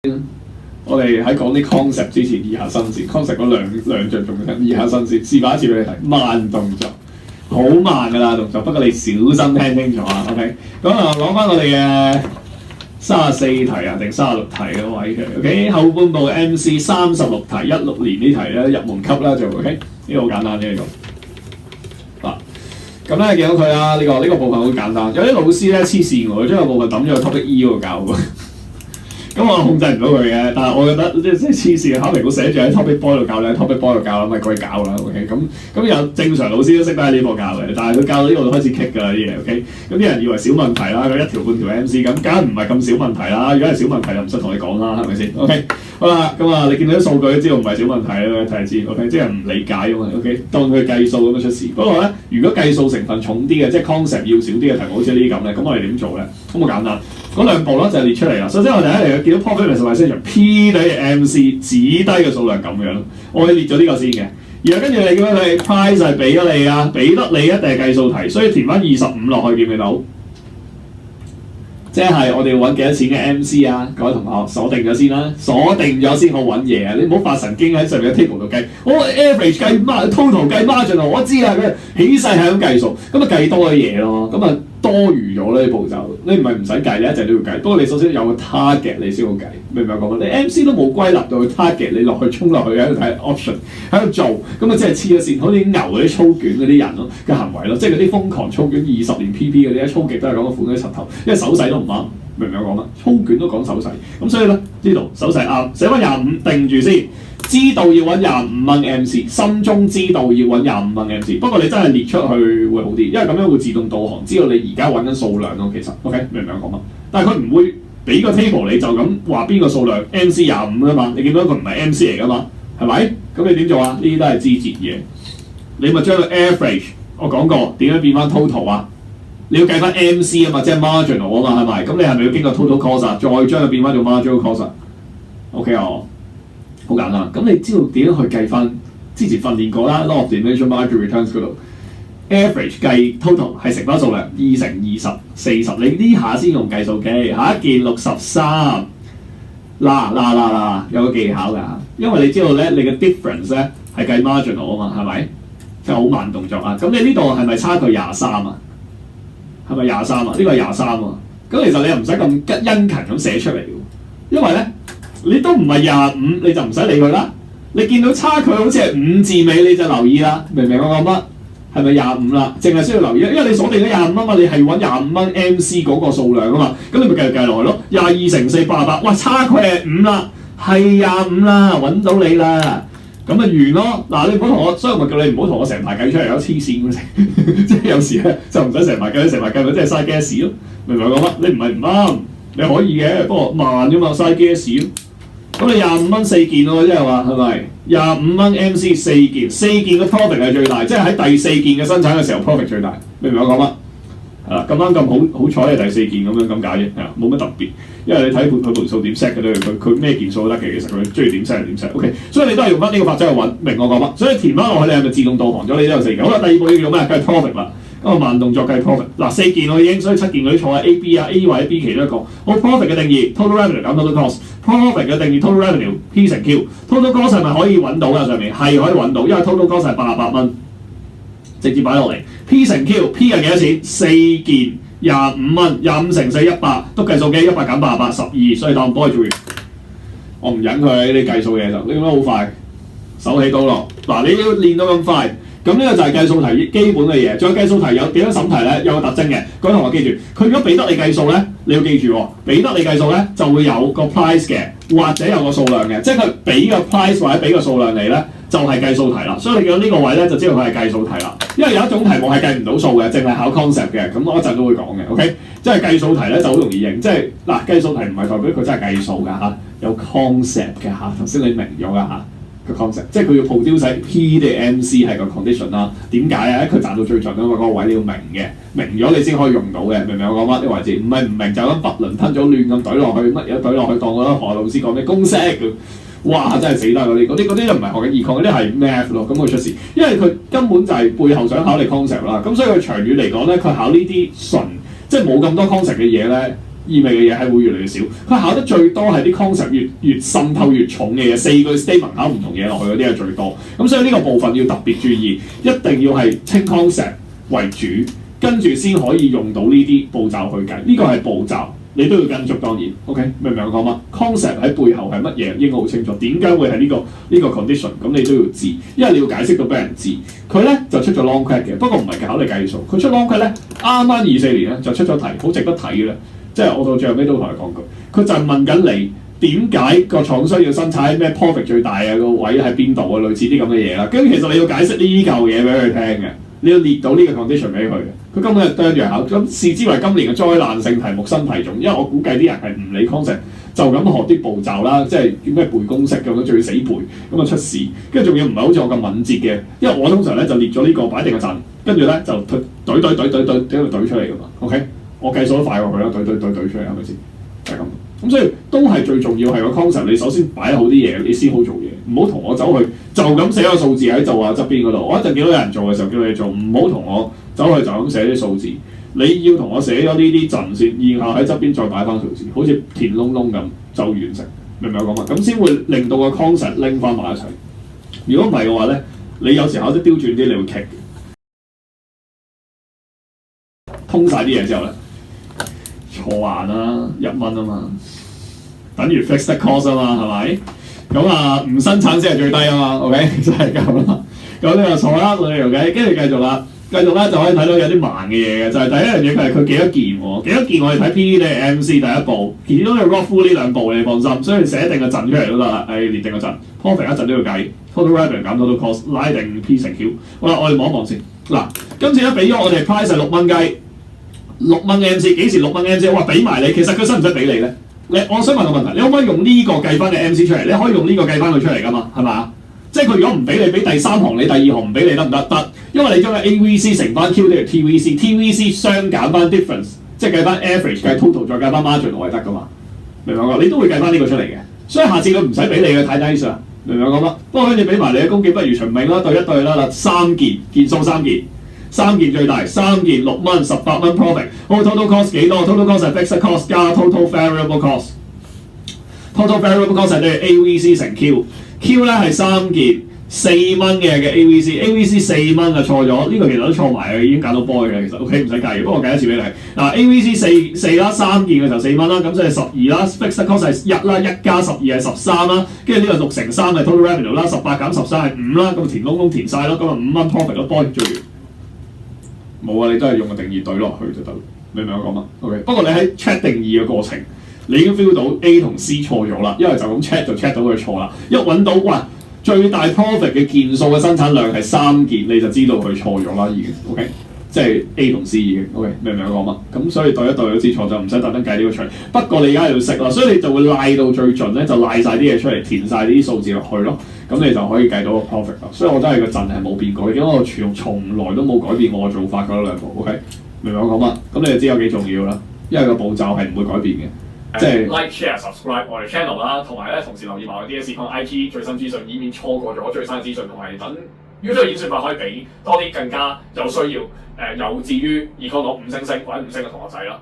我哋喺講啲 concept 之前，以下新鮮 concept 嗰兩象重點，以下新鮮示範一次俾你睇，慢動作，好慢㗎啦動作，不過你小心聽清楚啊 ，OK？ 咁啊攞翻我哋嘅34題啊定36題嘅位嘅 ，OK？ 後半部 MC 36題，16年呢題咧入門級啦就 OK？ 呢個好簡單啫呢個。嗱，咁咧見到佢啦，呢個部分好簡單，有啲老師咧黐線喎，將個部分抌咗去 topic E 嗰度教喎。咁我控制唔到佢嘅，但係我覺得即係黐線，考評局寫住喺 topic boy 度教咧 ，topic boy 度教啦，咪過去搞啦 ，OK？ 咁有正常老師都識得喺呢課教嘅，但係佢教到呢度就開始棘㗎啦啲嘢 ，OK？ 咁啲人以為小問題啦，佢一條半條 MC 咁，梗係唔係咁小問題啦？如果係小問題就唔使同你講啦，係咪先 ？OK？ 好啦，咁啊，你見到啲數據都知道唔係小問題啦，睇下知 ，OK？ 即係唔理解啊嘛 ，OK？ 當佢計數咁樣出事。不過咧，如果計數成分重啲嘅，即係 concept 要少啲嘅題目，好似呢啲咁咧，咁我哋點做咧？咁好簡單。嗰兩步咧就係列出嚟啦。首先我哋一嚟見到 profit maximization P 等於 MC 指低嘅數量咁樣，我哋列咗呢個先嘅。然後跟住你見到佢 price 係俾咗你啊，俾得你一定係計數題，所以填翻25落去，見唔見到？即係我哋要揾幾多錢嘅 MC 啊？各位同學鎖定咗先啦，鎖定咗先好揾嘢啊！你唔好發神經喺上面嘅 table 度計，我 average 計 total 計 margin 我知啦，佢起勢係咁計數，咁咪計多嘅嘢咯，咁啊多餘咗呢步驟，你唔係唔使計，你一直都要計。不過你首先有個 target 你先好計，明唔明我講乜？你 MC 都冇歸納到個 target，你落去衝落去喺度睇 option， 喺度做，咁啊即係黐咗線，好似牛嗰啲操卷嗰啲人咯嘅行為咯，即係嗰啲瘋狂操卷20年 PP 嗰啲，操極都係講個款嗰啲柒頭，因為手勢都唔啱，明唔明我講乜？操卷都講手勢，咁所以咧呢度手勢啱，寫翻25定住先。知道要揾25蚊 MC， 心中知道要揾25蚊 MC。不過你真係列出去會好啲，因為咁樣會自動導航，知道你而家揾緊數量咯。其實 OK 明唔明我講乜？但係佢唔會俾個 table 你就咁話邊個數量 MC 25啊嘛。你見到佢唔係 MC 嚟噶嘛？係咪？咁你點做啊？呢啲都係枝節嘢。你咪將個 average 我講過點樣變翻 total 啊？你要計翻 MC 啊嘛，即係 marginal 啊嘛，係咪？咁你係咪要經過 total cost 啊？再將佢變翻做 marginal cost 啊 ？OK 哦。好簡單，咁你知道點樣去計翻？之前訓練過啦 ，law of diminishing marginal returns 嗰度 average 計 total 係乘翻數量2乘20 40，你呢下先用計數機。下一件63，嗱，有個技巧㗎，因為你知道咧，你嘅 difference 咧係計 marginal 啊嘛，係咪？即係好慢動作啊！咁你呢度係咪差距23啊？係咪23啊？呢個係23啊！咁其實你又唔使咁殷勤咁寫出嚟喎，因為咧。你都唔係25，你就唔使理佢啦。你見到差距好似係5字尾，你就留意啦。明唔明我講乜？係咪25啦？淨係需要留意，因為你鎖定咗25啊嘛，你係揾25蚊 MC 嗰個數量啊嘛。咁你咪繼續計落去咯。22乘4 88，哇，差距係5啦，係25啦，揾到你啦。咁咪完咯。嗱，你唔好同我，所以我咪叫你唔好同我成排計出嚟，有黐線嘅即係有時咧就唔使成排計，成排計咪真係嘥 gas 咯。明唔明我講乜？你唔係唔啱，你可以嘅，不過慢啫嘛，嘥 gas 咯。咁你25蚊4件咯，即係話係咪25蚊 MC 4件？4件嘅 profit 係最大，即係喺第4件嘅生產嘅時候 profit 最大。明唔明我講乜？係啦，咁啱咁好彩係第4件咁樣咁解啫，係啊，冇乜特別。因為你睇佢盤數點 set 嘅咧，佢咩件數都得嘅，其實佢中意點 set 就點 set。OK， 所以你都係用翻呢個法則去揾，明我講乜？所以填翻落去你係咪自動導航咗？你都有4件。好啦，第二步要用咩？梗係 profit 啦。咁啊慢動作計 profit， 嗱4件我已經，所以7件嗰啲錯啊 A、B 啊 A 或者 B 其中一個。好 profit 嘅定義 total revenue 減 total cost。profit 嘅定義 total revenue P 乘 Q。total cost 係咪可以揾到㗎？上面係可以揾到，因為 total cost 係88蚊，直接擺落嚟。P 乘 Q，P 係幾多錢？4件25蚊，25乘4 100，都計數機100減88 12，所以當幫佢做完。我唔忍佢呢啲計數嘢就，你覺得好快，手起刀落。嗱，你要練到咁快。咁呢個就係計數題基本嘅嘢，仲有計數題有點樣審題咧？有個特徵嘅，各位同學記住，佢如果俾得你計數咧，你要記住喎，俾得你計數咧就會有個 price 嘅，或者有個數量嘅，即係佢俾個 price 或者俾個數量你咧，就係計數題啦。所以你見到呢個位咧，就知道佢係計數題啦。因為有一種題目係計唔到數嘅，淨係考 concept 嘅，咁我一陣都會講嘅。OK， 即係計數題咧就好容易認，即係嗱計數題唔係代表佢真係計數㗎嚇，有 concept 嘅嚇，頭先你明咗㗎嚇。個 concept， 即係佢要 produce P 嘅 MC 係個 condition 啦。點解啊？佢賺到最盡啊嘛，嗰個位你要明嘅，明咗你先可以用到嘅。明唔明我講乜？呢個位置唔係唔明就咁囫圇吞咗亂咁懟落去，乜嘢懟落去當嗰啲何老師講咩公式咁。哇！真係死得嗰啲，嗰啲就唔係學緊 econ， 嗰啲係 math 咯。咁佢出事，因為佢根本就係背後想考你 concept 啦。咁所以佢長遠嚟講咧，佢考呢啲純即係冇咁多 concept 嘅嘢咧。意味嘅嘢係會越嚟越少。佢考得最多係啲 concept 越滲透越重嘅嘢，4句 statement 考唔同嘢落去嗰啲係最多。咁所以呢個部分要特別注意，一定要係清 concept 為主，跟住先可以用到呢啲步驟去計。呢個係步驟。你都要跟足，當然 ，OK， 明唔明我講乜 ？concept 喺背後係乜嘢，應該好清楚。點解會係呢個 condition？ 咁你都要知，因為你要解釋到俾人知。佢咧就出咗 long quest 嘅，不過唔係考你計數。佢出 long quest 咧，啱啱24年咧就出咗題，好值得睇嘅咧。即係我到最後尾都同你講句，佢就係問緊你點解個廠需要生產咩 profit 最大啊，個位喺邊度啊，類似啲咁嘅嘢啦。跟住其實你要解釋呢嚿嘢俾佢聽嘅。你要列到呢個 condition 俾佢嘅，佢根本係啄住考，咁視之為今年嘅災難性題目新題種，因為我估計啲人係唔理 concept，就咁學啲步驟啦，即係叫咩背公式咁樣，仲要死背，咁啊出事，跟住仲要唔係好似我咁敏捷嘅，因為我通常咧就列咗呢個擺定個陣，跟住咧就懟出嚟噶嘛 ，OK， 我計數都快過佢啦，懟出嚟係咪先？就係咁。咁所以都係最重要係個 concept，你首先擺好啲嘢，你先好做嘢，唔好同我走去就咁寫個數字喺就話側邊嗰度。我一陣見到有人做嘅時候叫你做，唔好同我走去就咁寫啲數字。你要同我寫咗呢啲陣先，然後喺側邊再擺翻數字，好似填窿窿咁就完成，明唔明我講乜？咁先會令到個 concept 拎翻埋一齊。如果唔係嘅話咧，你有時考得刁轉啲，你會棘嘅。通晒啲嘢之後咧。錯還啦，1蚊啊嘛，等於 fixed cost 啊嘛，係咪？咁啊，唔生產先係最低啊嘛 ，OK， 就係咁啦。咁你又錯啦，我哋條計，跟住繼續啦，繼續咧就可以睇到有啲慢嘅嘢嘅，就係、是、第一樣嘢佢幾多件喎？幾多件我哋睇 PPT 定係 MC 第一步，見到你 rough through 呢兩步你放心，所以寫定個陣出嚟都得啦，列定個陣 ，profit 一陣都要計 ，total revenue 減 total cost， 拉定 P 乘 Q。好啦，我哋望一望先。嗱，今次咧俾咗我哋 price 係6蚊雞。6蚊 MC 幾時6蚊 MC？ 我話俾埋你，其實佢使唔使俾你咧？我想問個問題，你可唔可以用呢個計翻嘅 MC 出嚟？你可以用呢個計翻佢出嚟噶嘛？係嘛？即係佢如果唔俾你，俾第三行你第二行唔俾你得唔得？得，因為你將個 AVC 乘翻 Q 等於 TVC 相減翻 difference， 即係計翻 average 計 total 再計翻 margin 我係得噶嘛？明唔明我講？你都會計翻呢個出嚟嘅，所以下次佢唔使俾你嘅睇 nice 啊，明唔明我講乜？不過跟住俾埋你嘅公記不如循命啦，對一對啦嗱，3件數3件。3件最大，3件6蚊，18蚊 profit。好 ，total cost 幾多 ？total cost 係 fixed cost 加 total variable cost。total variable cost 係等於 AVC 乘 Q。Q 咧係3件4蚊嘅AVC 4蚊就錯咗，呢個其實都錯埋嘅，已經揀到波嘅其實 OK 唔使計，不過我計一次俾你。嗱 AVC 4啦，3件嘅就4蚊啦，咁即係12啦。fixed cost 係1啦，1加12係13啦，跟住呢個6乘3係 total revenue 啦，18減13係5啦，咁填窿填晒咯，咁啊5蚊 profit 咯，波做完。冇啊！你都係用個定義對落去就得，明唔明我講乜 ？OK。不過你喺 check 定義嘅過程，你已經 feel 到 A 同 C 錯咗啦，因為就咁 check 就 check 到佢錯啦。一揾到哇，最大 profit 嘅件數嘅生產量係3件，你就知道佢錯咗啦，已經 OK。即係 A 同 C 已經 OK，明唔明我講乜？咁所以對一對都知錯就唔使特登計呢個出嚟。不過你而家要識啦，所以你就會賴到最盡咧，就賴晒啲嘢出嚟，填晒啲數字落去咯。咁你就可以計到個 profit 啦。所以我真係個陣係冇變過，因為我從來都冇改變我嘅做法嗰兩步。OK， 明唔明我講乜？咁你就知有幾重要啦。因為個步驟係唔會改變嘅。即係 like、share、subscribe 我哋 channel 啦，同埋咧同時留意埋我哋 DSCon IG 最新資訊，以免錯過咗最新嘅資訊，同埋等 YouTube 演算法可以俾多啲更加有需要有志於 Econ 攞5星星或者5星嘅同學仔啦。